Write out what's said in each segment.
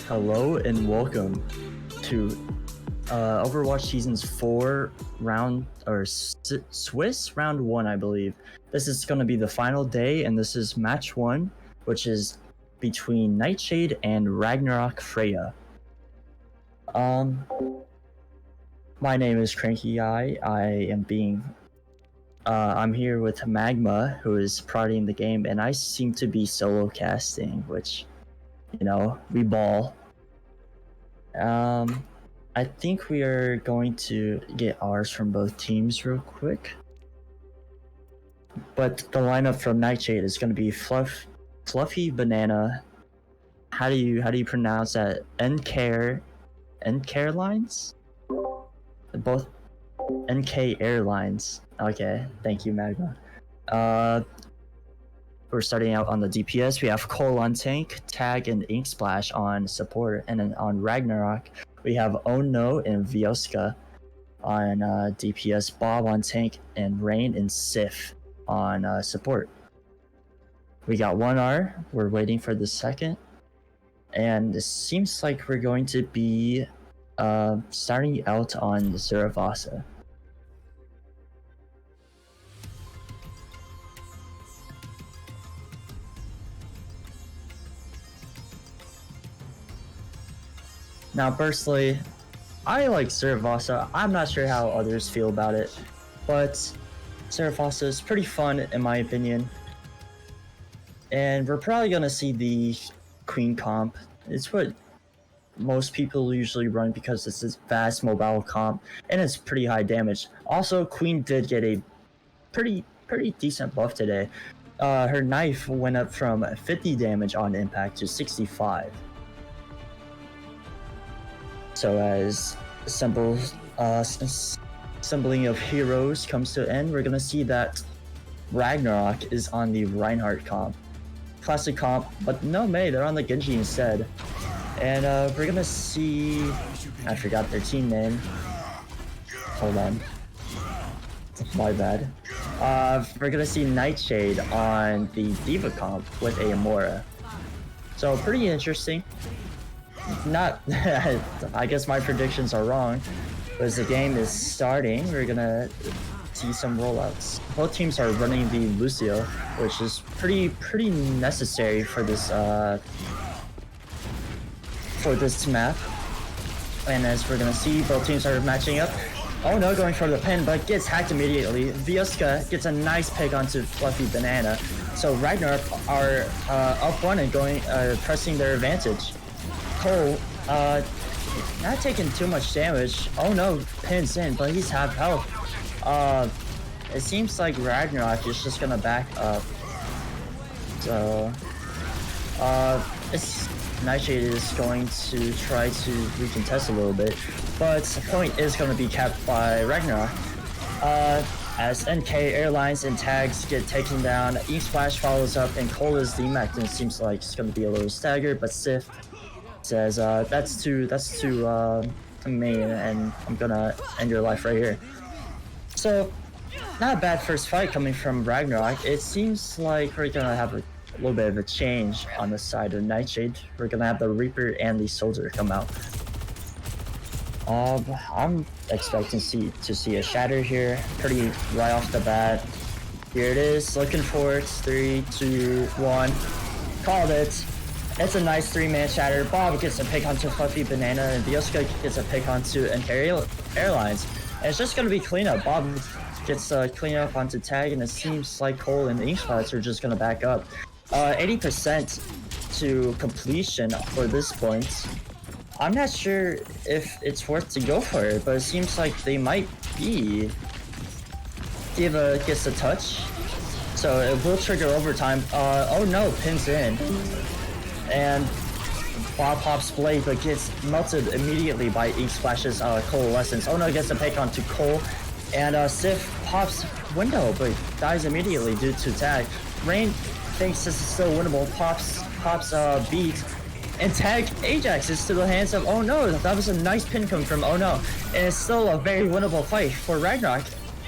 Hello and welcome to Overwatch Seasons 4 round, or Swiss round 1, I believe. This is going to be the final day, and this is match 1, which is between Nightshade and Ragnarok Freyja. My name is Cranky Eye. I'm here with Magma, who is prodding the game, and I seem to be solo casting, which, you know, we ball. I think we are going to get ours from both teams real quick. But the lineup from Nightshade is going to be Fluffy Banana. How do you pronounce that? NK Airlines? Both NK Airlines. Okay, thank you, Magma. We're starting out on the DPS. We have Cole on tank, Tag and Ink Splash on support, and then on Ragnarok we have Ono and Vioska on DPS, Bob on tank, and Rain and Sif on support. We got 1R. We're waiting for the second. And it seems like we're going to be starting out on Saravasa. Now, personally, I like Saravasa. I'm not sure how others feel about it, but Saravasa is pretty fun in my opinion. And we're probably gonna see the Queen comp. It's what most people usually run because it's this fast mobile comp and it's pretty high damage. Also, Queen did get a pretty decent buff today. Her knife went up from 50 damage on impact to 65. So as assembling of heroes comes to an end, we're gonna see that Ragnarok is on the Reinhardt comp. Classic comp, but no Mei, they're on the Genji instead. And we're gonna see, I forgot their team name. Hold on. My bad. We're gonna see Nightshade on the Diva comp with Aomora. So pretty interesting. Not, I guess my predictions are wrong. But as the game is starting, we're gonna see some rollouts. Both teams are running the Lucio, which is pretty necessary for this map. And as we're gonna see, both teams are matching up. Oh no, going for the pin, but gets hacked immediately. Vioska gets a nice pick onto Fluffy Banana. So Ragnarok are up one and going pressing their advantage. Cole, not taking too much damage. Oh no, pins in, but he's half health. It seems like Ragnarok is just gonna back up. So, Nightshade is going to try to recontest a little bit, but the point is going to be capped by Ragnarok. As NK, Airlines, and Tags get taken down, Ink Splash follows up, and Cole is demacked, and it seems like it's going to be a little staggered, but Sif says, that's too main, and I'm gonna end your life right here. So, not a bad first fight coming from Ragnarok. It seems like we're gonna have a little bit of a change on the side of Nightshade. We're gonna have the Reaper and the Soldier come out. I'm expecting to see a Shatter here, pretty right off the bat. Here it is, looking for it. 3, 2, 1. Called it. It's a nice 3-man Shatter. Bob gets a pick onto Fluffy Banana, and Vioska gets a pick onto NK Airlines. And it's just gonna be cleanup. Bob gets cleanup onto Tag, and it seems like Cole and the Ink Spots are just gonna back up. 80% to completion for this point. I'm not sure if it's worth to go for it, but it seems like they might be. Diva gets a touch, so it will trigger overtime. Oh no, pins in. And Bob pops Blade, but gets melted immediately by Ink Splash's Coalescence. Oh no, gets a pick onto Cole. And Sif pops Window, but dies immediately due to Tag. Rain thinks this is still winnable, pops Beat. And Tag Ajax is to the hands of Oh no, that was a nice pin coming from Oh no. And it's still a very winnable fight for Ragnarok.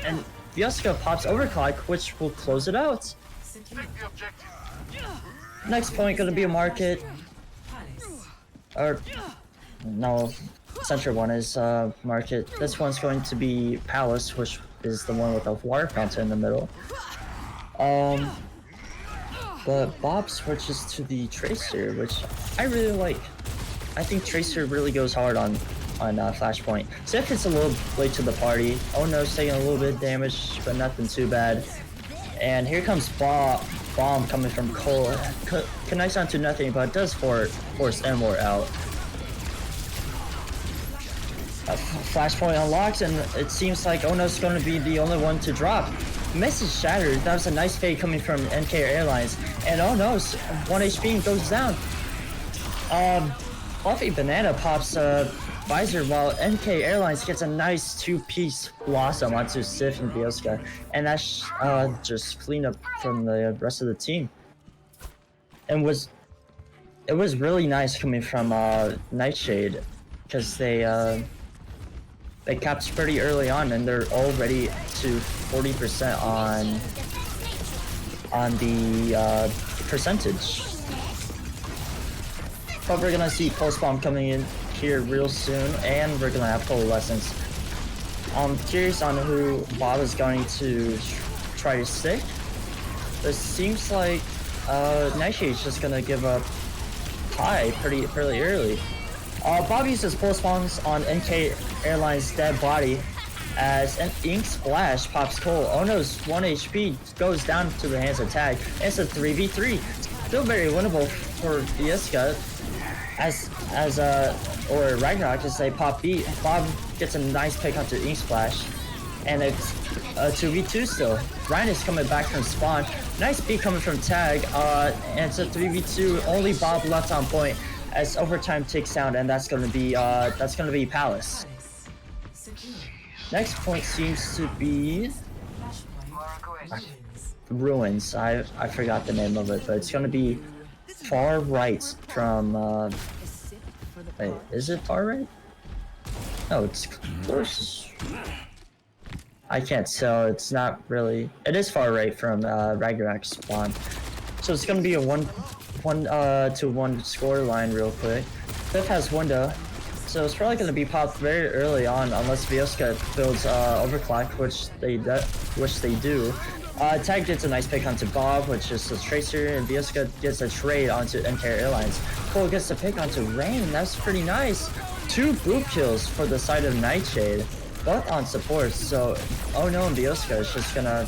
And Vioska pops Overclock, which will close it out. Next point gonna be a market. Or no, Central one is market. This one's going to be Palace, which is the one with a water fountain in the middle. But Bob switches to the Tracer, which I really like. I think Tracer really goes hard on Flashpoint. Sif hits a little late to the party. Oh no, it's taking a little bit of damage, but nothing too bad. And here comes Bomb coming from Cole. Connects onto nothing, but it does force Enmore out. Flashpoint unlocks, and it seems like Ono's going to be the only one to drop. Message shattered. That was a nice fade coming from NK Airlines. And oh no, 1 HP and goes down. Fluffy Banana pops Visor, while NK Airlines gets a nice 2-piece Blossom onto Sif and Vioska. And that's just cleanup from the rest of the team. And it was really nice coming from Nightshade, because they capped pretty early on, and they're already to 40% on the percentage. but we're gonna see Pulse Bomb coming in here real soon, and we're gonna have Coalescence. I'm curious on who Bob is going to try to stick. It seems like Nightshade's just gonna give up high pretty early. Bob uses Pulse Bombs on NK Airline's dead body as an Ink Splash pops Cole. Ono's 1 HP goes down to the hands of Tag. It's a 3v3. Still very winnable for Viesca or Ragnarok as they pop beat. Bob gets a nice pick onto Ink Splash. And it's a 2v2 still. Ryan is coming back from spawn. Nice beat coming from Tag. And it's a 3v2. Only Bob left on point as overtime ticks down, and that's gonna be Palace. Next point seems to be Ruins. I forgot the name of it, but it's gonna be far right from wait, is it far right? No, it's close. I can't tell. It's not really. It is far right from Ragnarok spawn. So it's gonna be a 1-1 score line real quick. Fifth has window. So it's probably going to be popped very early on unless Viesca builds overclock, which they do. Tag gets a nice pick onto Bob, which is a tracer, and Viesca gets a trade onto NK Airlines. Cole gets a pick onto Rain. That's pretty nice. 2 boot kills for the side of Nightshade, both on support. So no, and Viesca is just gonna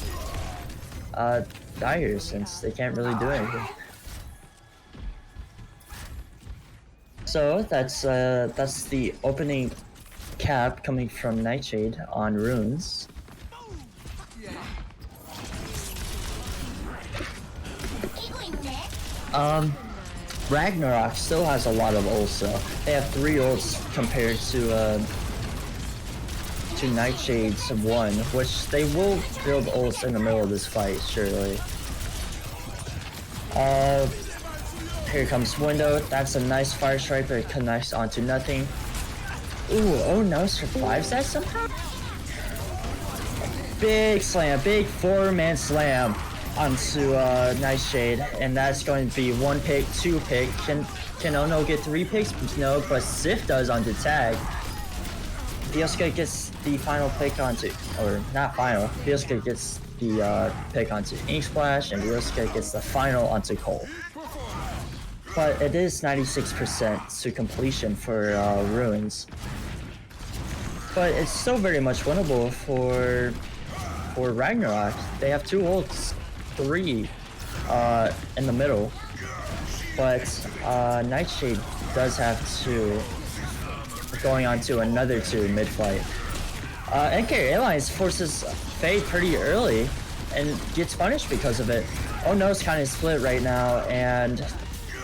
die here since they can't really do anything. So that's the opening cap coming from Nightshade on Runes. Ragnarok still has a lot of ults though. They have 3 ults compared to Nightshade's 1, which they will build ults in the middle of this fight, surely. Here comes window. That's a nice fire strike, but it connects onto nothing. Ooh, oh no, survives that somehow? Big slam, big 4-man slam onto Nightshade, and that's going to be 1 pick, 2 pick. Can Ono get 3 picks? No, but Sif does onto Tag. Viesca gets the final pick onto, or not final. Viesca gets the pick onto Ink Splash, and Viesca gets the final onto Cole. But it is 96% to completion for Ruins. But it's still very much winnable for Ragnarok. They have 2 ults, 3 in the middle. But Nightshade does have 2 going on to another 2 mid-fight. NK Airlines forces Fade pretty early and gets punished because of it. Oh no, it's kind of split right now and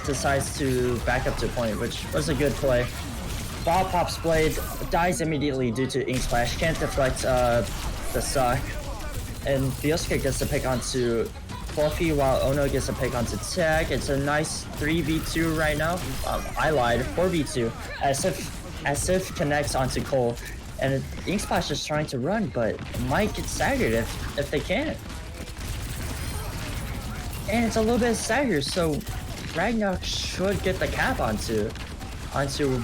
decides to back up to point, which was a good play. Bob pops blade, dies immediately due to Ink Splash, can't deflect the suck. And Viesca gets to pick onto Fluffy while Ono gets a pick onto Tag. It's a nice 3v2 right now. I lied, 4v2. As if connects onto Cole. And Ink Splash is trying to run, but might get staggered if they can't. And it's a little bit staggered, so Ragnarok should get the cap onto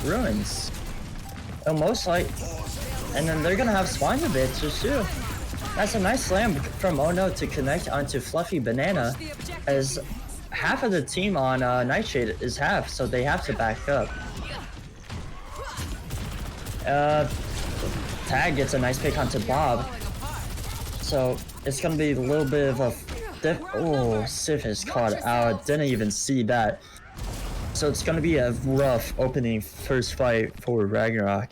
Ruins. Most like, and then they're gonna have spawns a bit too. That's a nice slam from Ono to connect onto Fluffy Banana, as half of the team on Nightshade is half, so they have to back up. Tag gets a nice pick onto Bob, so it's gonna be a little bit of a oh, Sif is caught out. Didn't even see that. So it's gonna be a rough opening first fight for Ragnarok.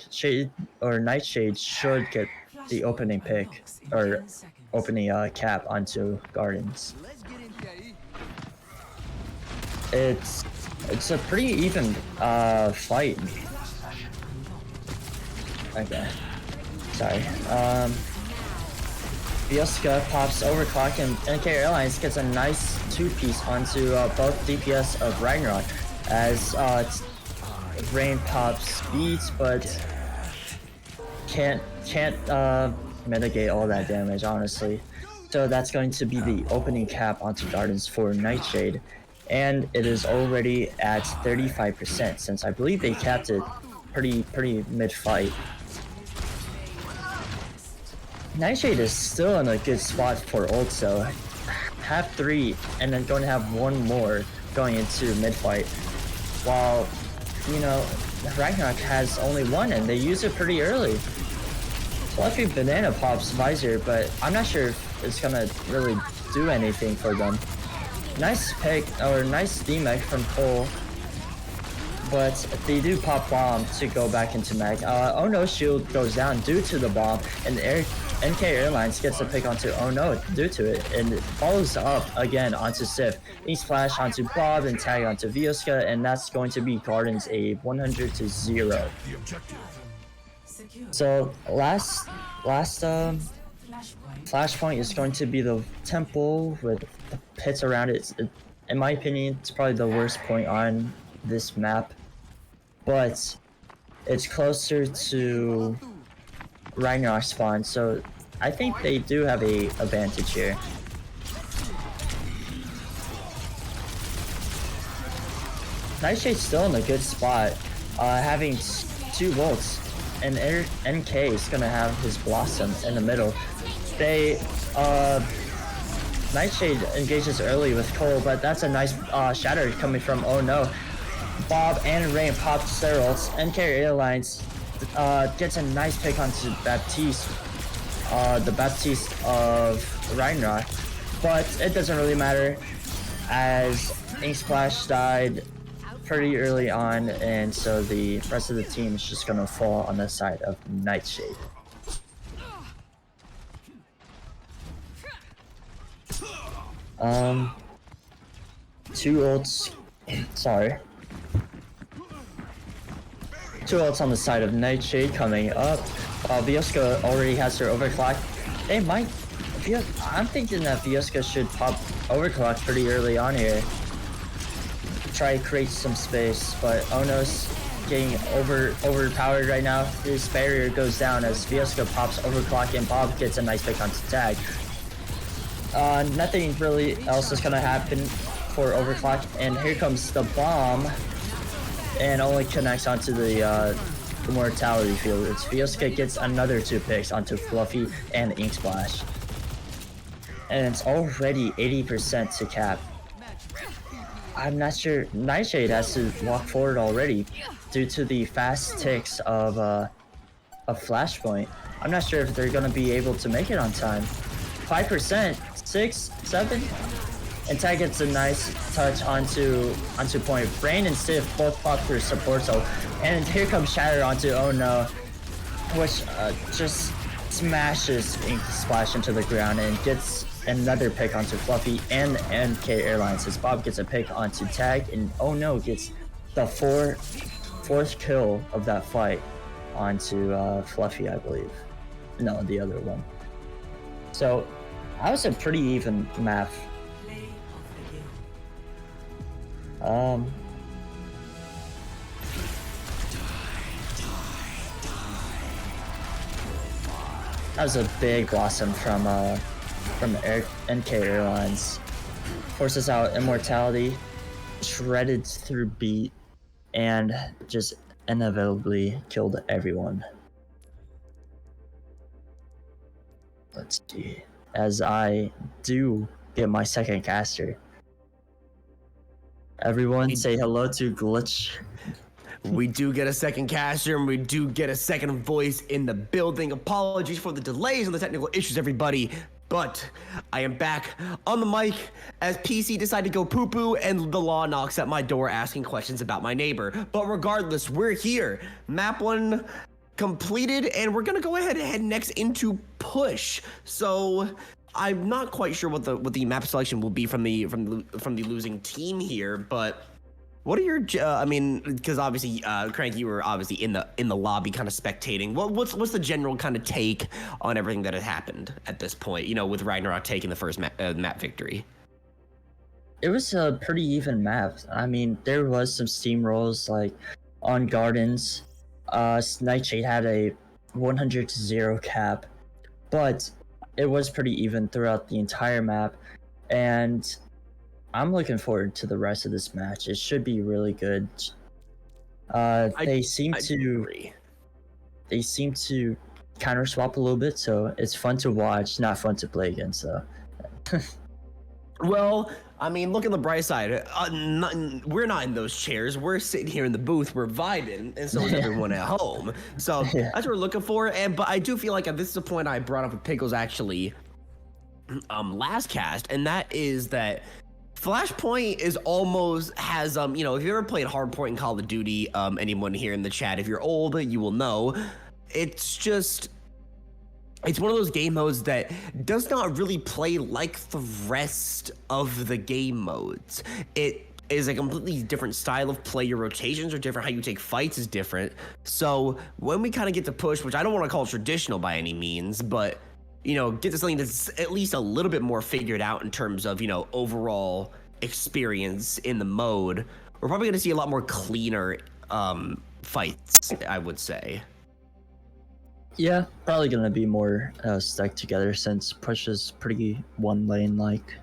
Nightshade should get the opening pick or opening cap onto Gardens. It's a pretty even fight. Okay, sorry. Viesca pops overclock, and NK Airlines gets a nice 2-piece onto both DPS of Ragnarok as Rain pops beats, but can't mitigate all that damage, honestly. So that's going to be the opening cap onto Gardens for Nightshade. and it is already at 35% since I believe they capped it pretty mid-fight. Nightshade is still in a good spot for ult, so have 3 and then going to have 1 more going into mid-fight, while, you know, Ragnarok has only 1 and they use it pretty early. Fluffy Banana pops Visor, but I'm not sure if it's gonna really do anything for them. Nice pick, or nice D-Mech from Cole, but they do pop bomb to go back into mech. Oh no, shield goes down due to the bomb, and NK Airlines gets a pick onto Oh no due to it, and it follows up again onto Sif. Ink Splash onto Bob and tag onto Vioska, and that's going to be Gardens a 100-0. So last flashpoint is going to be the temple with the pits around it. In my opinion, it's probably the worst point on this map, but it's closer to Ragnarok spawn, so I think they do have a advantage here. Nightshade's still in a good spot, having 2 volts, and NK is gonna have his Blossom in the middle. Nightshade engages early with Cole, but that's a nice shatter coming from Oh no. Bob and Rain popped their ults. NK Airlines gets a nice pick onto Baptiste, the Baptiste of Ragnarok, but it doesn't really matter as Ink Splash died pretty early on, and so the rest of the team is just gonna fall on the side of Nightshade. Two ults, sorry. 2 ults on the side of Nightshade coming up. Vioska already has her overclock. They might, I'm thinking that Vioska should pop overclock pretty early on here. Try to create some space, but Ono's getting overpowered right now. His barrier goes down as Vioska pops overclock and Bob gets a nice pick onto tag. Nothing really else is gonna happen for overclock, and here comes the bomb, and only connects onto the mortality field. It's Vioska gets another 2 picks onto Fluffy and Ink Splash, and it's already 80% to cap. I'm not sure. Nightshade has to walk forward already due to the fast ticks of Flashpoint. I'm not sure if they're gonna be able to make it on time. 5%, 6, 7, and Tag gets a nice touch onto point. Brain and Sif both pop their support ult, and here comes Shatter onto Oh no, which just smashes Ink Splash into the ground and gets another pick onto Fluffy and NK Airlines as Bob gets a pick onto Tag, and Oh no gets the fourth kill of that fight onto Fluffy, I believe. No, the other one. So that was a pretty even map. That was a big Blossom from NK Airlines. Forces out Immortality, shredded through beat, and just inevitably killed everyone. Let's see. As I do get my second caster. Everyone say hello to Glitch. We do get a second caster, and we do get a second voice in the building. Apologies for the delays and the technical issues, everybody. But I am back on the mic as PC decided to go poo-poo and the law knocks at my door asking questions about my neighbor. But regardless, we're here. Map 1 completed, and we're gonna go ahead and head next into Push. So I'm not quite sure what the map selection will be from the losing team here, but what are your I mean, because obviously Crank, you were obviously in the lobby kind of spectating. What's the general kind of take on everything that has happened at this point, you know, with Ragnarok taking the first map victory? It was a pretty even map. I mean, there was some steamrolls like on Gardens. Nightshade had a 100-0 cap, but it was pretty even throughout the entire map, and I'm looking forward to the rest of this match. It should be really good. They seem to counter swap a little bit, so it's fun to watch, not fun to play against though. Well, I mean, look at the bright side. We're not in those chairs. We're sitting here in the booth. We're vibing, and so is everyone at home. So Yeah. that's what we're looking for. But I do feel like this is a point I brought up with Pickles actually last cast, and that is that Flashpoint is almost has if you ever played Hardpoint in Call of Duty, anyone here in the chat, if you're old, you will know. It's one of those game modes that does not really play like the rest of the game modes. It is a completely different style of play. Your rotations are different. How you take fights is different. So when we kind of get to push, which I don't want to call traditional by any means, but, get to something that's at least a little bit more figured out in terms of, overall experience in the mode, we're probably going to see a lot more cleaner fights, I would say. Yeah, probably gonna be more stuck together since push is pretty one lane like.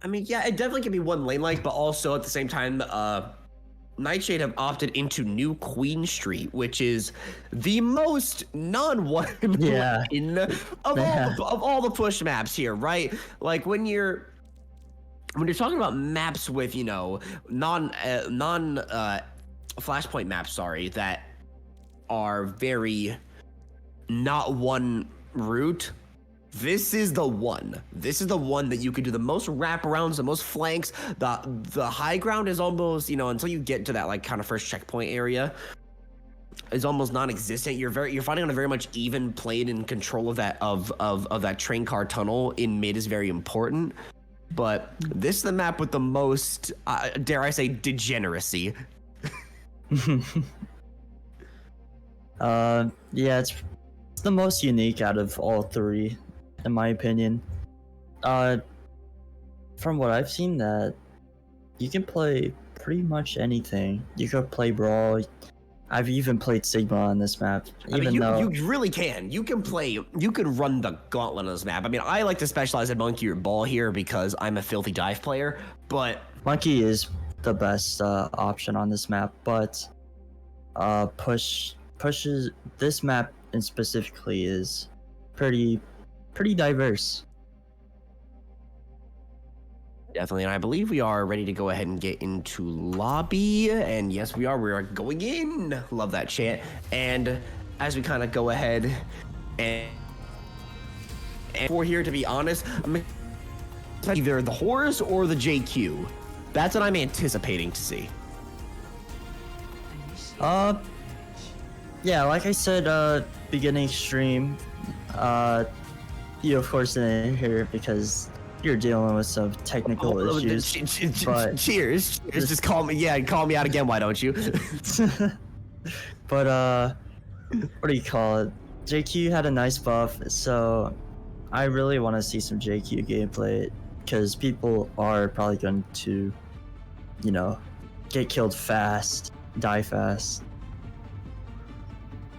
I mean, yeah, it definitely can be one lane like, but also at the same time, Nightshade have opted into New Queen Street, which is the most non-one lane of all the push maps here, right? Like when you're talking about maps with non Flashpoint maps, that are very not one route. This is the one. This is the one that you could do the most wraparounds, the most flanks. The high ground is almost, until you get to that like kind of first checkpoint area, is almost non-existent. You're fighting on a very much even plane, and control of that train car tunnel in mid is very important. But this is the map with the most, dare I say, degeneracy. Yeah, it's the most unique out of all three, in my opinion. From what I've seen, that you can play pretty much anything. You could play Brawl. I've even played Sigma on this map. You really can. You can run the gauntlet on this map. I mean, I like to specialize in Monkey or Ball here because I'm a filthy dive player, but Monkey is the best option on this map, but pushes this map and specifically is pretty diverse. Definitely, and I believe we are ready to go ahead and get into lobby, and yes, we are. We are going in. Love that chant. And as we kind of go ahead and for here, to be honest, I'm either the Horus or the JQ. That's what I'm anticipating to see. Yeah, like I said, beginning stream, you of course didn't hear it because you're dealing with some technical issues. But cheers. Just call me out again, why don't you? But what do you call it? JQ had a nice buff, so I really want to see some JQ gameplay because people are probably going to, get killed fast, die fast.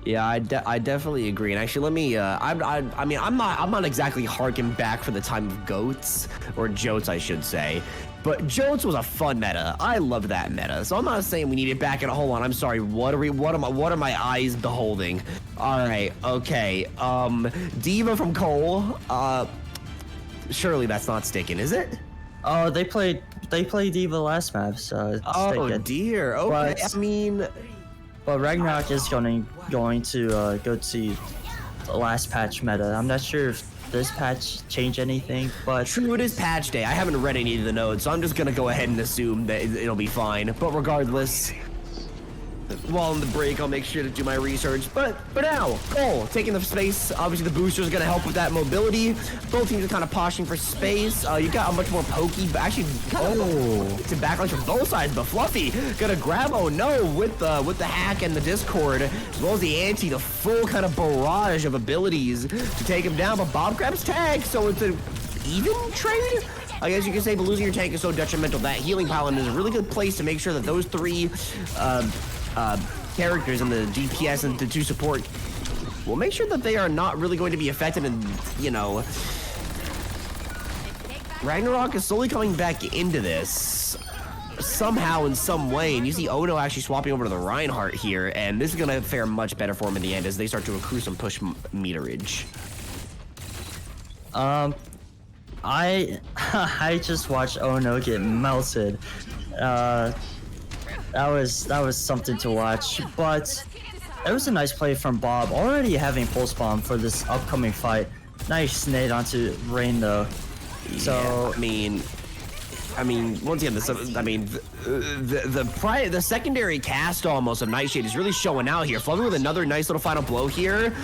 Yeah, I definitely agree. And actually, let me. I'm not exactly harking back for the time of goats or jotes, I should say. But jotes was a fun meta. I loved that meta. So I'm not saying we need it back. And hold on, I'm sorry. What are my eyes beholding? All right, okay. Diva from Cole. Surely that's not sticking, is it? Oh, they played Diva last map, so it's sticking. Dear. Okay, But Ragnarok is going to go to the last patch meta. I'm not sure if this patch changed anything, but true, it is patch day. I haven't read any of the nodes, so I'm just gonna go ahead and assume that it'll be fine. But regardless, while on the break, I'll make sure to do my research. But for now, Cole taking the space. Obviously, the booster is gonna help with that mobility. Both teams are kind of poshing for space. You got a much more pokey, but actually kind of to backlash from both sides. But Fluffy gonna grab. Oh no, with the hack and the Discord, as well as the anti, the full kind of barrage of abilities to take him down. But Bob grabs tag, so it's an even trade, I guess you can say. But losing your tank is so detrimental. That healing pylon is a really good place to make sure that those three characters in the DPS and the two support will make sure that they are not really going to be affected, and Ragnarok is slowly coming back into this somehow in some way, and you see Ono actually swapping over to the Reinhardt here, and this is going to fare much better for him in the end as they start to accrue some push meterage. I just watched Ono get melted. That was something to watch, but it was a nice play from Bob, already having pulse bomb for this upcoming fight. Nice nade onto Rain though. So yeah, I mean, once again, the secondary cast almost of Nightshade is really showing out here. Fluffy with another nice little final blow here.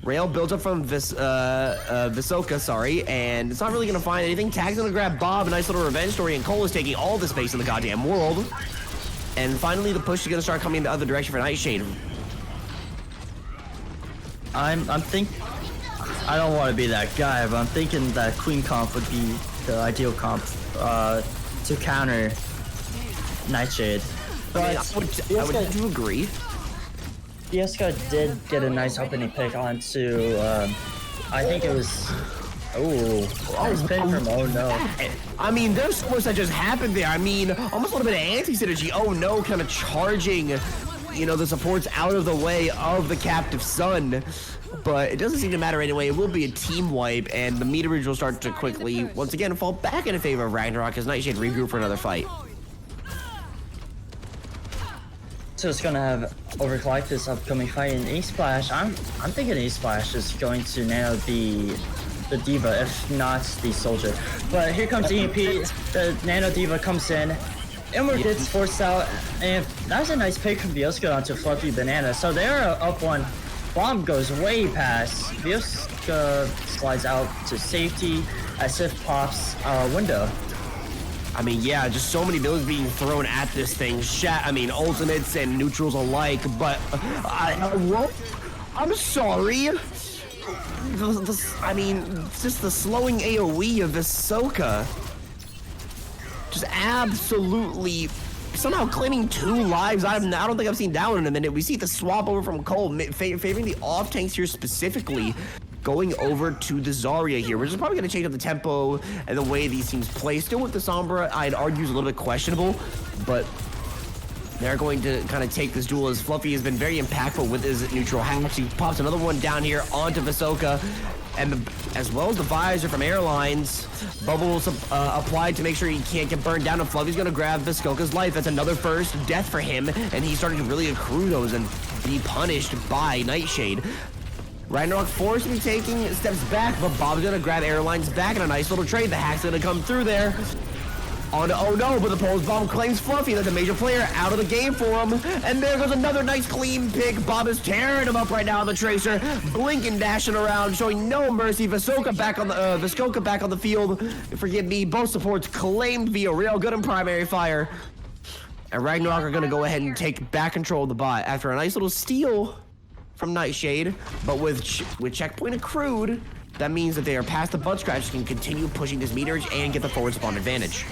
Rail builds up from Visoka, sorry, and it's not really gonna find anything. Tag's gonna grab Bob, a nice little revenge story, and Cole is taking all the space in the goddamn world. And finally, the push is gonna start coming in the other direction for Nightshade. I don't want to be that guy, but I'm thinking that Queen comp would be the ideal comp to counter Nightshade. But I would agree. Fiesca did get a nice opening pick onto, I think it was, nice pick from Oh No. I mean, there's so much that just happened there. I mean, almost a little bit of anti-synergy. Oh No, kind of charging, you know, the supports out of the way of the captive Sun. But it doesn't seem to matter anyway. It will be a team wipe, and the meterage will start to quickly, once again, fall back in favor of Ragnarok as Nightshade regroup for another fight. So it's gonna have Overclock this upcoming fight in A-Splash. I'm thinking A-Splash is going to nail the Diva, if not the Soldier. But here comes EMP, the Nano Diva comes in, Inward gets forced out, and that's a nice pick from Viosca onto Fluffy Banana. So they're up one. Bomb goes way past. Viosca slides out to safety as Sif pops window. I mean, yeah, just so many builds being thrown at this thing. Ultimates and neutrals alike, but I'm sorry. Just the slowing AoE of Visoka. Just absolutely somehow claiming 2 lives. I don't think I've seen that one in a minute. We see the swap over from Cole, favoring the off tanks here specifically, going over to the Zarya here, which is probably going to change up the tempo and the way these teams play. Still with the Sombra, I'd argue is a little bit questionable, but they're going to kind of take this duel as Fluffy has been very impactful with his neutral hacks. He pops another one down here onto Visoka, and as well as the visor from Airlines. Bubbles applied to make sure he can't get burned down, and Fluffy's going to grab Visoka's life. That's another first death for him, and he's starting to really accrue those and be punished by Nightshade. Ragnarok forced to be taking steps back, but Bob's gonna grab Airlines back in a nice little trade. The hack's gonna come through there. On to Oh No, but the pulse bomb claims Fluffy. That's a major player out of the game for him. And there goes another nice clean pick. Bob is tearing him up right now on the Tracer, blinking, dashing around, showing no mercy. Visoka back on the field. Forgive me, both supports claimed via real good and primary fire. And Ragnarok are gonna go ahead and take back control of the bot after a nice little steal from Nightshade, but with checkpoint accrued, that means that they are past the butt scratch, can continue pushing this meterage and get the forward spawn advantage.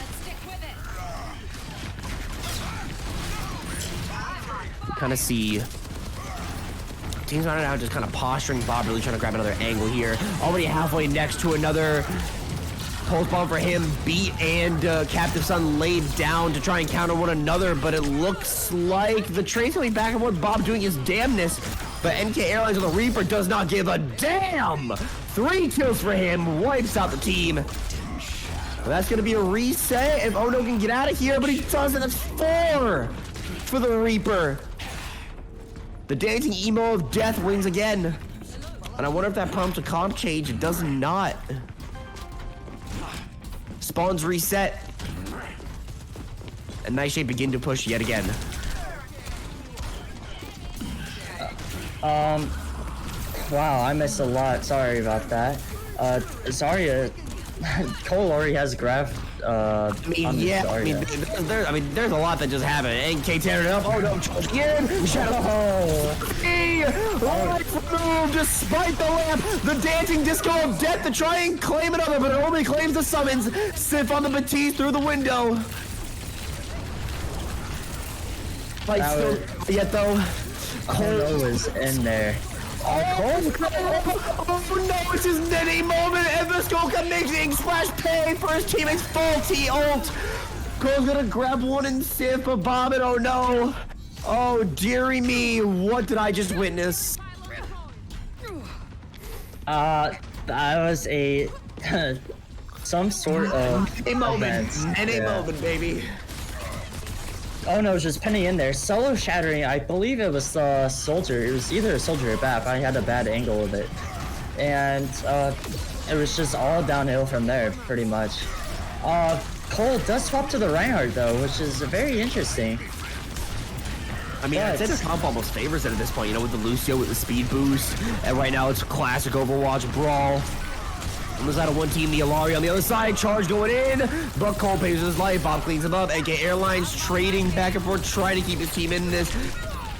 You kind of see teams running out, just kind of posturing. Bob really trying to grab another angle here. Already halfway next to another pulse bomb for him. Beat and Captive Sun laid down to try and counter one another, but it looks like the trade's coming back and forth. Bob doing his damnness. But NK Airlines with the Reaper does not give a damn! 3 kills for him, wipes out the team. Well, that's gonna be a reset if Ono can get out of here, but he doesn't. That's 4 for the Reaper. The dancing emo of death wins again. And I wonder if that prompts a comp change. It does not. Spawns reset. And Nightshade begin to push yet again. Wow, I missed a lot. Sorry about that. Zarya, Cole already has graph. There's a lot that just happened. NK tearing it up. Oh no, charge again. Shadow. Move despite the lamp. The dancing disco of death to try and claim another, but it only claims the summons. Sif on the Batiste through the window. Fight still yet though. Cole was in there. Oh no, it's his Nene moment, and the Skoka makes splash pay for his teammate's faulty ult. Cole's gonna grab one and sip a bomb, and oh no. Oh dearie me, what did I just witness? That was a some sort of Nene moment, event. Nene moment, baby. Oh no, just penning in there. Solo shattering, I believe it was Soldier. It was either a Soldier or BAP. I had a bad angle of it. And it was just all downhill from there, pretty much. Cole does swap to the Reinhardt though, which is very interesting. I mean, I'd say the comp almost favors it at this point, you know, with the Lucio, with the speed boost. And right now it's classic Overwatch brawl. On the side of one team, the Alari on the other side, charge going in, but Cole pays his life, Bob cleans him up, AK Airlines trading back and forth, trying to keep his team in this.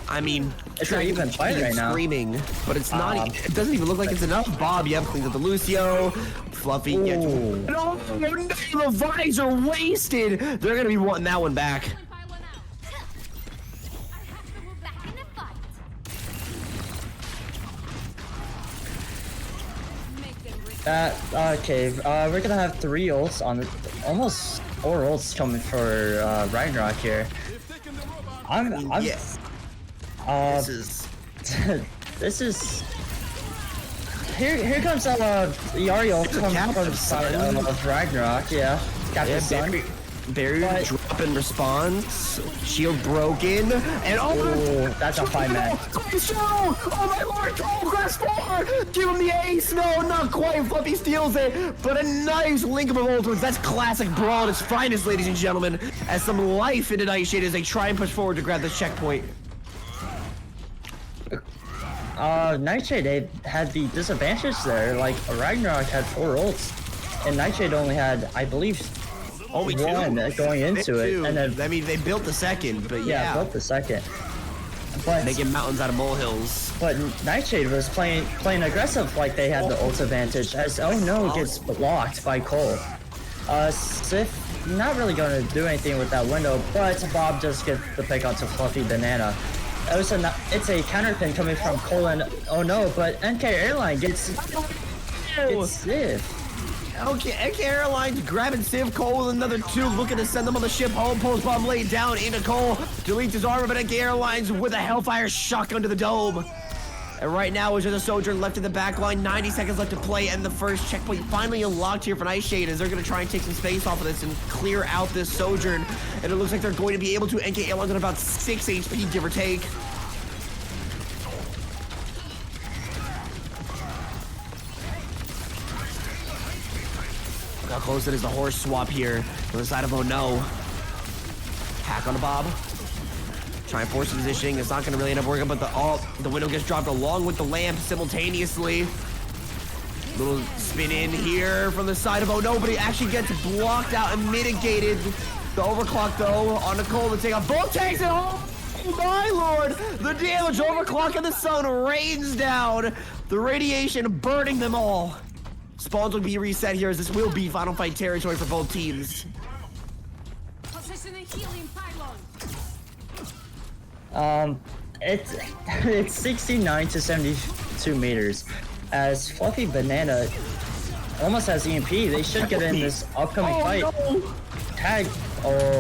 I mean, it's not even fight right now. Screaming, but it's not, it doesn't even look like it's enough. Bob, yep, cleans up the Lucio, Fluffy, yeah, no, the visor wasted. They're gonna be wanting that one back. Okay, we're gonna have 3 ults on the, almost 4 ults coming for Ragnarok here. Yes. This is here comes Yari ult coming from the side of Ragnarok, yeah. Captain Sun. Barrier drop in response, shield broken, and that's a 5-man. Oh my lord, Troll class 4! Give him the ace! No, not quite. Fluffy steals it, but a nice link of ultimates. That's classic brawl at its finest, ladies and gentlemen. As some life into Nightshade as they try and push forward to grab this checkpoint. Nightshade, they had the disadvantage there. Like, Ragnarok had 4 ults, and Nightshade only had, I believe, only 1 going into it, and then I mean they built the second, but yeah, built the second. But making mountains out of molehills. But Nightshade was playing aggressive, like they had the ult advantage. As oh no gets blocked by Cole. Sif not really going to do anything with that window, but Bob does get the pick onto Fluffy Banana. It's a counter pin coming from Cole, and oh no, but NK Airline gets Sif. Okay, NK Airlines grabbing Civ. Cole with another 2, looking to send them on the ship home. Post bomb laid down into Cole. Deletes his armor, but NK Airlines with a Hellfire shotgun to the dome. And right now, is just a Sojourn left in the back line. 90 seconds left to play, and the first checkpoint finally unlocked here for Nightshade as they're going to try and take some space off of this and clear out this Sojourn. And it looks like they're going to be able to. NK Airlines at about 6 HP, give or take. How close it is the horse swap here on the side of oh no. Hack on the Bob. Try and force the positioning. It's not going to really end up working, but the window gets dropped along with the lamp simultaneously. Little spin in here from the side of oh no, but he actually gets blocked out and mitigated. The overclock though on Nicole to take off both tanks and oh my lord! The damage overclock and the sun rains down. The radiation burning them all. Spawns will be reset here as this will be final fight territory for both teams. It's 69 to 72 meters. As Fluffy Banana almost has EMP, they should get in this upcoming fight. No.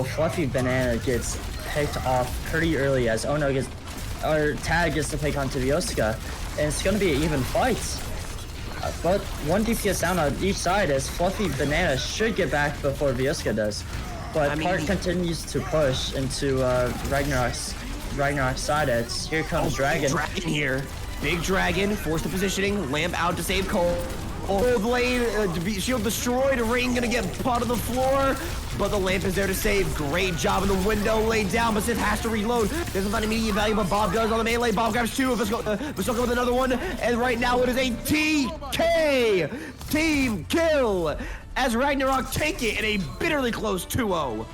Fluffy Banana gets picked off pretty early as Ono gets, or Tag gets to pick onto Vioska, and it's gonna be an even fight. But 1 DPS down on each side as Fluffy Banana should get back before Vioska does. But Park continues to push into Ragnarok's side. Here comes Dragon. Dragon here. Big Dragon, force the positioning, lamp out to save Cole. Old lane, shield destroyed, Rain gonna get pot of the floor, but the lamp is there to save. Great job in the window laid down, but Sif has to reload. There's not immediate value, but Bob does on the melee. Bob grabs 2, Vasoka with another one, and right now it is a TK! Team kill! As Ragnarok take it in a bitterly close 2-0.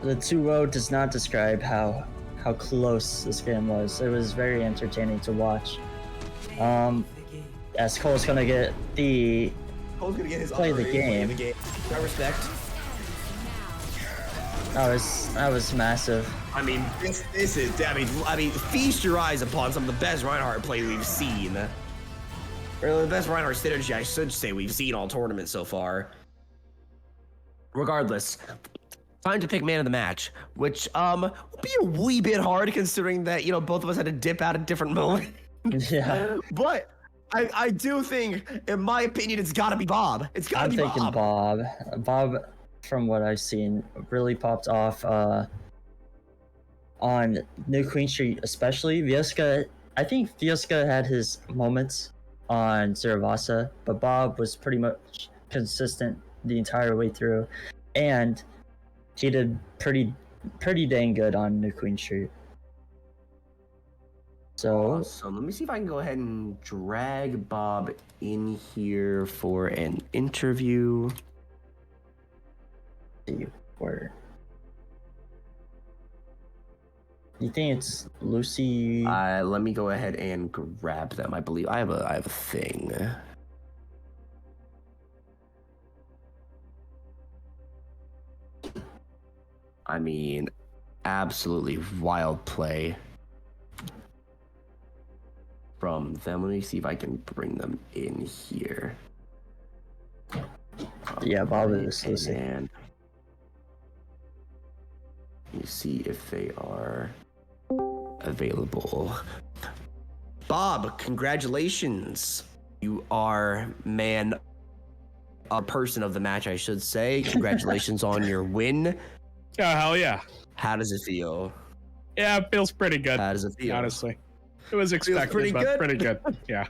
The 2-0 does not describe how close this game was. It was very entertaining to watch. As Cole's gonna get his play the game. I respect. That was massive. I mean, this is. I mean, feast your eyes upon some of the best Reinhardt play we've seen. Or the best Reinhardt synergy, I should say, we've seen all tournament so far. Regardless, time to pick man of the match, which will be a wee bit hard considering that both of us had to dip out at different moments. Yeah. But I do think, in my opinion, it's got to be Bob. It's got to be Bob. I'm thinking Bob. Bob, from what I've seen, really popped off on New Queen Street, especially. Vieska, I think Vieska had his moments on Zeravasa, but Bob was pretty much consistent the entire way through, and he did pretty dang good on New Queen Street. So let me see if I can go ahead and drag Bob in here for an interview. Where you think it's Lucy? Let me go ahead and grab them. I believe I have a thing. I mean, absolutely wild play from them. Let me see if I can bring them in here. Yeah, Bob is Lucy. And you see if they are available. Bob, congratulations. You are a person of the match, I should say. Congratulations on your win. Oh, hell yeah. How does it feel? Yeah, it feels pretty good. How does it feel? Honestly. It was expected, pretty but good? pretty good. Yeah.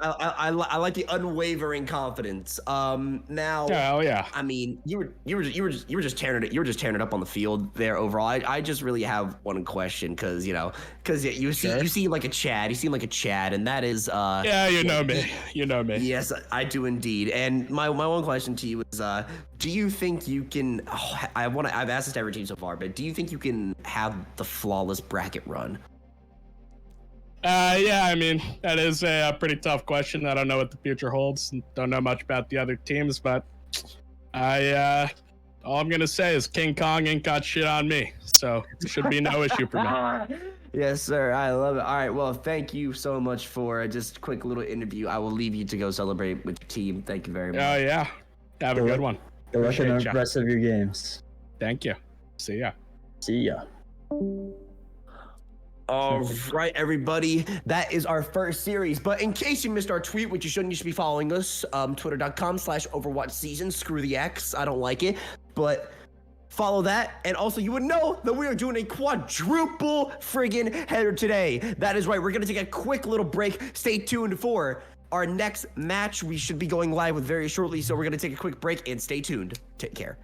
I like the unwavering confidence. Now. Oh yeah. I mean, you were just tearing it up on the field there overall. I just really have one question because you seem like a Chad. You seem like a Chad, and that is Yeah, you know me. You know me. Yes, I do indeed. And my one question to you is, do you think you can? I've asked this to every team so far, but do you think you can have the flawless bracket run? Yeah, I mean, that is a pretty tough question. I don't know what the future holds and don't know much about the other teams, but all I'm going to say is King Kong ain't got shit on me, so it should be no issue for me. Yes, sir. I love it. All right. Well, thank you so much for just a quick little interview. I will leave you to go celebrate with your team. Thank you very much. Oh, yeah. Have a good one. Good luck in the rest of your games. Thank you. See ya. See ya. All right, everybody. That is our first series. But in case you missed our tweet, which you shouldn't, you should be following us. Twitter.com/Overwatch Seasons. Screw the X. I don't like it. But follow that. And also, you would know that we are doing a quadruple friggin' header today. That is right. We're going to take a quick little break. Stay tuned for our next match. We should be going live with very shortly. So we're going to take a quick break and stay tuned. Take care.